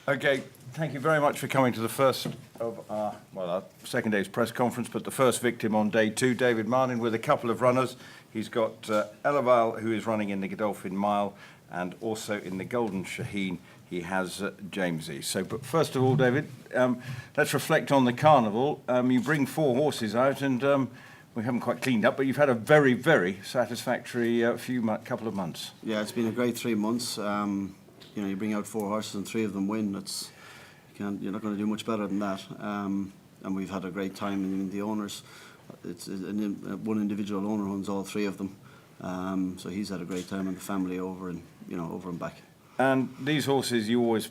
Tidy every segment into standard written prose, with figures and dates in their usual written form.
Okay, thank you very much for coming to the first of our second day's press conference, but the first victim on day two, David Marnane, with a couple of runners. He's got Elleval, who is running in the Godolphin Mile, and also in the Golden Shaheen, he has Jamesie. So, but first of all, David, let's reflect on the carnival. You bring 4 horses out, and we haven't quite cleaned up, but you've had a very, very satisfactory couple of months. Yeah, it's been a great 3 months. You bring out 4 horses and 3 of them win. You're not going to do much better than that. And we've had a great time. And the owners, one individual owner owns all 3 of them. So he's had a great time, and the family over and back. And these horses, you always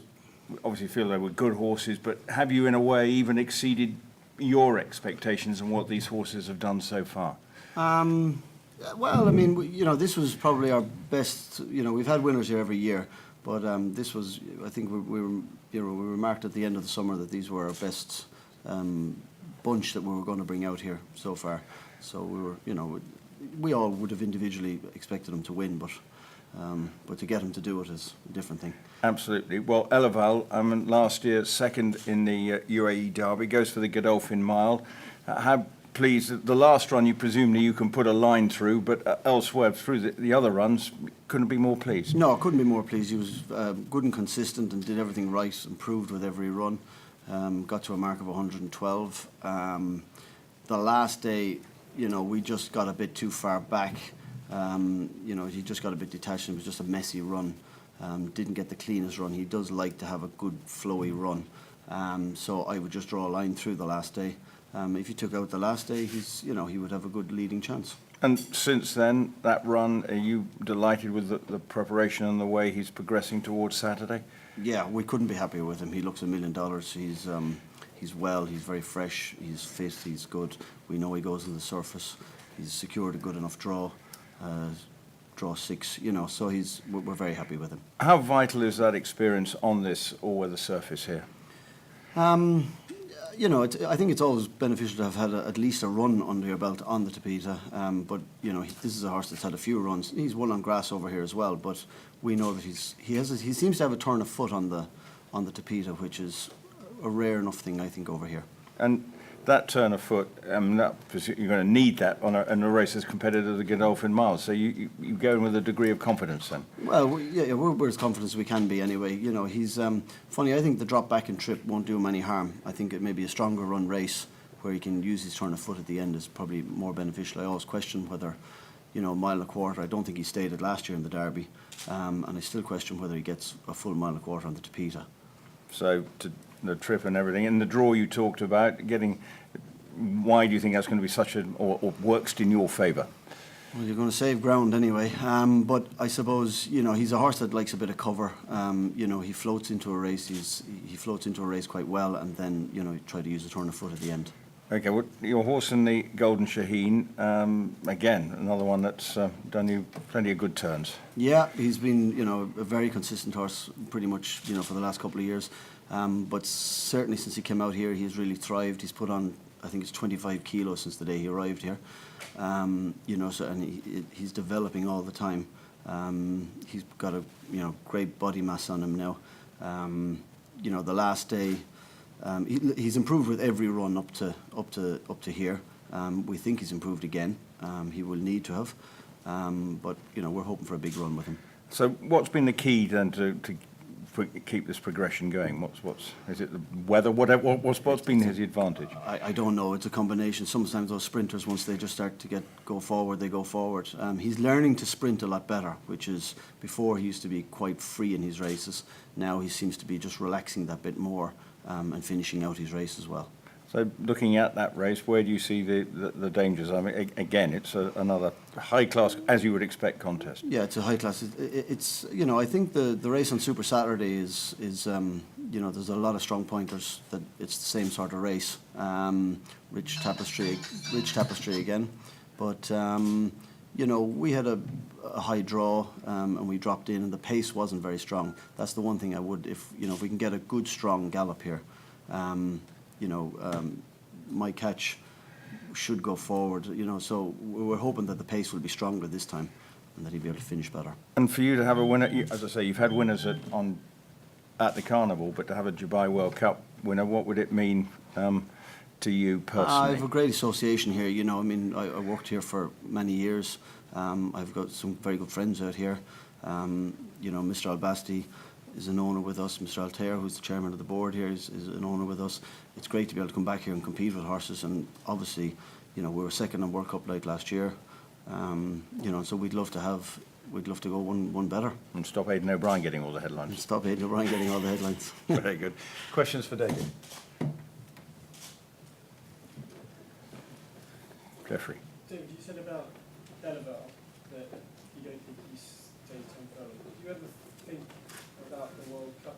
obviously feel they were good horses, but have you in a way even exceeded your expectations and what these horses have done so far? Well, I mean, this was probably our best. We've had winners here every year, but this was. I think we remarked at the end of the summer that these were our best bunch that we were going to bring out here so far. So we all would have individually expected them to win, but to get them to do it is a different thing. Absolutely. Well, Elleval, last year second in the UAE Derby, goes for the Godolphin Mile. How pleased, the last run presumably you can put a line through, but elsewhere through the other runs, couldn't be more pleased. No, couldn't be more pleased. He was good and consistent and did everything right, improved with every run. Got to a mark of 112. The last day, we just got a bit too far back. He just got a bit detached. It was just a messy run. Didn't get the cleanest run. He does like to have a good flowy run. So I would just draw a line through the last day. If he took out the last day, he would have a good leading chance. And since then, that run, are you delighted with the preparation and the way he's progressing towards Saturday? Yeah, we couldn't be happier with him. He looks $1 million. He's well, he's very fresh, he's fit, he's good. We know he goes on the surface. He's secured a good enough draw 6, so we're very happy with him. How vital is that experience on this all-weather surface here? I think it's always beneficial to have had at least a run under your belt on the Tapeta. But this is a horse that's had a few runs. He's won on grass over here as well. But we know that he seems to have a turn of foot on the Tapeta, which is a rare enough thing, I think, over here. And that turn of foot, you're going to need that in a race as competitive as the Godolphin Mile. So you go in with a degree of confidence then? Well, we're as confident as we can be anyway. He's funny. I think the drop back and trip won't do him any harm. I think it may be a stronger run race where he can use his turn of foot at the end is probably more beneficial. I always question whether, mile and a quarter. I don't think he stayed it last year in the Derby, and I still question whether he gets a full mile and a quarter on the Tapeta. So the trip and everything, and the draw you talked about getting. Why do you think that's going to be such or works in your favour? Well, you're going to save ground anyway. But I suppose he's a horse that likes a bit of cover. He floats into a race. He floats into a race quite well, and then try to use the turn of foot at the end. Okay, well, your horse in the Golden Shaheen, again, another one that's done you plenty of good turns. Yeah, he's been a very consistent horse, pretty much for the last couple of years. But certainly since he came out here, he's really thrived. He's put on, I think it's 25 kilos since the day he arrived here. And he's developing all the time. He's got a great body mass on him now. The last day, he's improved with every run up to here. We think he's improved again. He will need to have, but we're hoping for a big run with him. So, what's been the key then to keep this progression going? Is it the weather? What's been his advantage? I don't know. It's a combination. Sometimes those sprinters, once they just start to go forward, they go forward. He's learning to sprint a lot better, which is before he used to be quite free in his races. Now he seems to be just relaxing that bit more and finishing out his race as well. So looking at that race, where do you see the dangers? I mean, again, it's another high-class, as you would expect, contest. Yeah, it's a high-class. It's I think the race on Super Saturday is there's a lot of strong pointers that it's the same sort of race. Rich tapestry again. But, we had a high draw and we dropped in and the pace wasn't very strong. That's the one thing I would, if we can get a good, strong gallop here. My catch should go forward, so we're hoping that the pace will be stronger this time and that he'll be able to finish better. And for you to have a winner, as I say, you've had winners on at the carnival, but to have a Dubai World Cup winner, what would it mean to you personally? I have a great association here. You know, I mean, I worked here for many years. I've got some very good friends out here. You know, Mr. Al-Basti is an owner with us. Mr. Altair, who's the chairman of the board here, is an owner with us. It's great to be able to come back here and compete with horses. And obviously, you know, we were second on World Cup night last year. You know, so we'd love to go one better. And stop Aidan O'Brien getting all the headlines. And stop Aidan O'Brien getting all the headlines. Very good. Questions for David? Jeffrey. David, you said about Elleval that you don't think he stays on development. Do you ever think about the World Cup?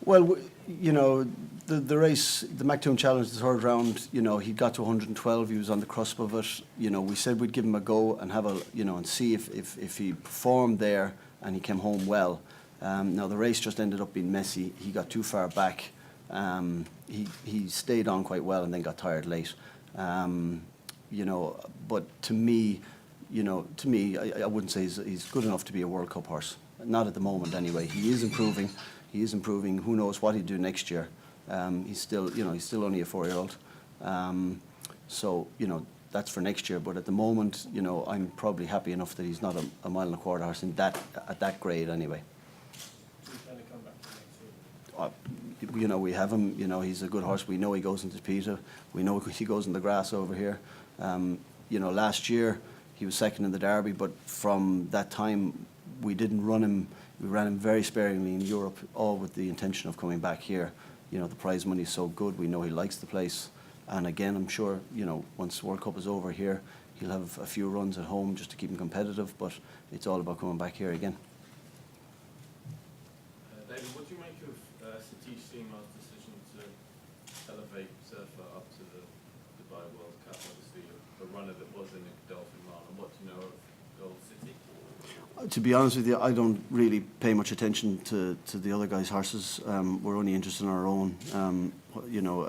Well, you know, the race, the Mactoon Challenge, the third round, you know, he got to 112. He was on the cusp of it. You know, we said we'd give him a go and have a, you know, and see if he performed there and he came home well. Now, the race just ended up being messy. He got too far back. He stayed on quite well and then got tired late. You know, but to me, I wouldn't say he's good enough to be a World Cup horse. Not at the moment, anyway. He is improving. He is improving. Who knows what he'd do next year? He's still only a 4-year-old. So, you know, that's for next year. But at the moment, you know, I'm probably happy enough that he's not a mile and a quarter horse at that grade, anyway. Do you plan to come back to next year? You know, we have him. You know, he's a good horse. We know he goes into Peter. We know he goes in the grass over here. You know, last year he was second in the Derby, but from that time we didn't run him. We ran him very sparingly in Europe, all with the intention of coming back here. You know, the prize money is so good. We know he likes the place. And again, I'm sure, you know, once World Cup is over here, he'll have a few runs at home just to keep him competitive. But it's all about coming back here again. David, what do you make of Satish Seemar's decision to elevate Surfer up to the Dubai World Cup? Obviously, a runner that was in the Godolphin Mile. And what do you know of Gold City? To be honest with you, I don't really pay much attention to the other guys' horses. We're only interested in our own. You know,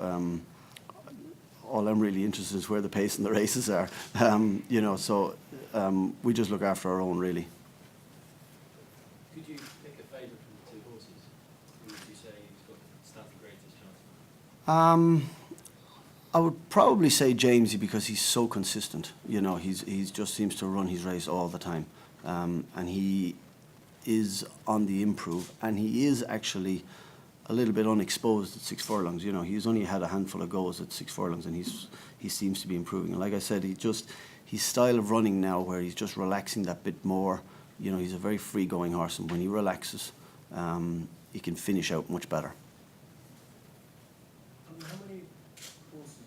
all I'm really interested in is where the pace and the races are. You know, so we just look after our own, really. Could you pick a favourite from the two horses? Who would you say stands the greatest chance? I would probably say Jamesie because he's so consistent. You know, he's just seems to run his race all the time. And he is on the improve, and he is actually a little bit unexposed at 6 furlongs. You know, he's only had a handful of goes at 6 furlongs, and he seems to be improving. And like I said, his style of running now, where he's just relaxing that bit more. You know, he's a very free-going horse, and when he relaxes, he can finish out much better. How many horses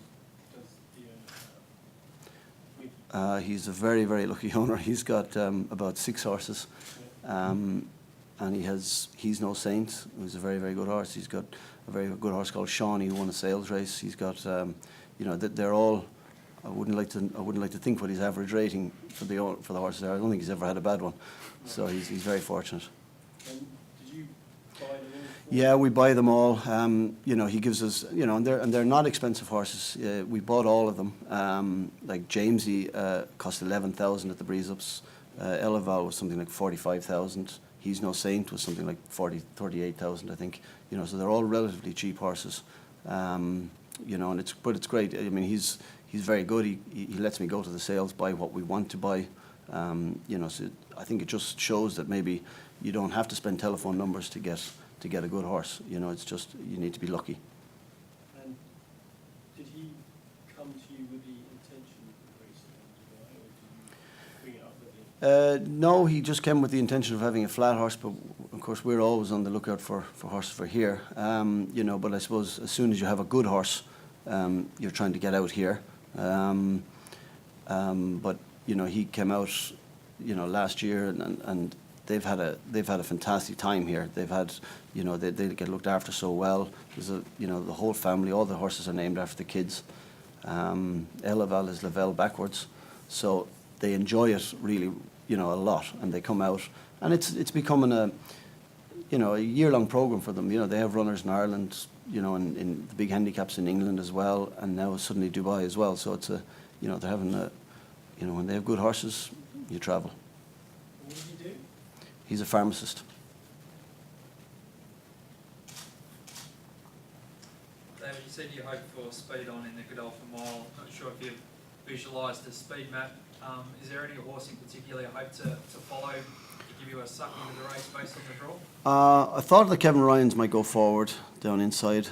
does the owner have? He's a very, very lucky owner. He's got about 6 horses, and he's no saint. He's a very, very good horse. He's got a very good horse called Shawnee who won a sales race. He's got, you know, they're all. I wouldn't like to think what his average rating for the horses are. I don't think he's ever had a bad one, so he's very fortunate. And did you buy them all? Yeah, we buy them all. You know, he gives us, you know, and they're not expensive horses. We bought all of them. Like Jamesie cost 11,000 at the Breeze Ups. Elleval was something like 45,000. He's No Saint was something like 38,000, I think. You know, so they're all relatively cheap horses. You know, and it's great. I mean, he's very good. He lets me go to the sales, buy what we want to buy. You know, so I think it just shows that maybe you don't have to spend telephone numbers to get a good horse. You know, it's just you need to be lucky. And did he come to you with the intention of racing in Dubai, or did you bring it up with him? No, he just came with the intention of having a flat horse, but of course we're always on the lookout for horses for here. You know, but I suppose as soon as you have a good horse, you're trying to get out here. But you know, he came out, you know, last year, and they've had a fantastic time here. They've had, you know, they get looked after so well. There's you know, the whole family, all the horses are named after the kids. Elleval is Lavelle backwards, so they enjoy it really, you know, a lot, and they come out, and it's becoming a, you know, a year-long program for them. You know, they have runners in Ireland, you know, in the big handicaps in England as well, and now suddenly Dubai as well. So it's a, you know, they're having a, you know, when they have good horses, you travel. What did he do? He's a pharmacist. David, you said you hope for speed on in the Godolphin Mile. Not sure if you've visualised the speed map. Is there any horse in particular you hope to follow to give you a suck into the race based on the draw? I thought that Kevin Ryans might go forward down inside.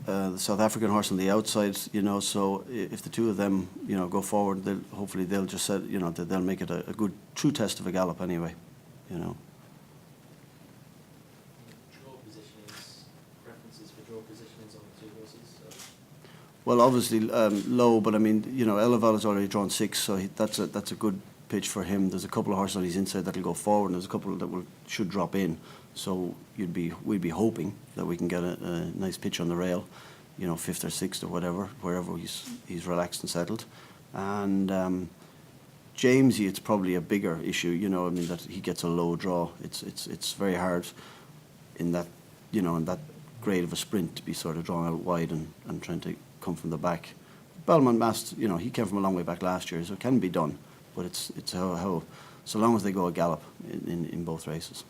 The South African horse on the outside, you know, so if the two of them, you know, go forward, hopefully they'll just set, you know, they'll make it a good true test of a gallop anyway, you know. Draw positionings, preferences for draw positionings on the two horses? Well, obviously low, but I mean, you know, Elleval has already drawn 6, so that's a good pitch for him. There's a couple of horses on his inside that'll go forward, and there's a couple that should drop in. So we'd be hoping that we can get a nice pitch on the rail, you know, 5th or 6th or whatever, wherever he's relaxed and settled. And Jamesie, it's probably a bigger issue, you know. I mean, that he gets a low draw. It's very hard in that, you know, in that grade of a sprint to be sort of drawn out wide and trying to come from the back. Belmont Mast, you know, he came from a long way back last year, so it can be done. But it's how so long as they go a gallop in both races.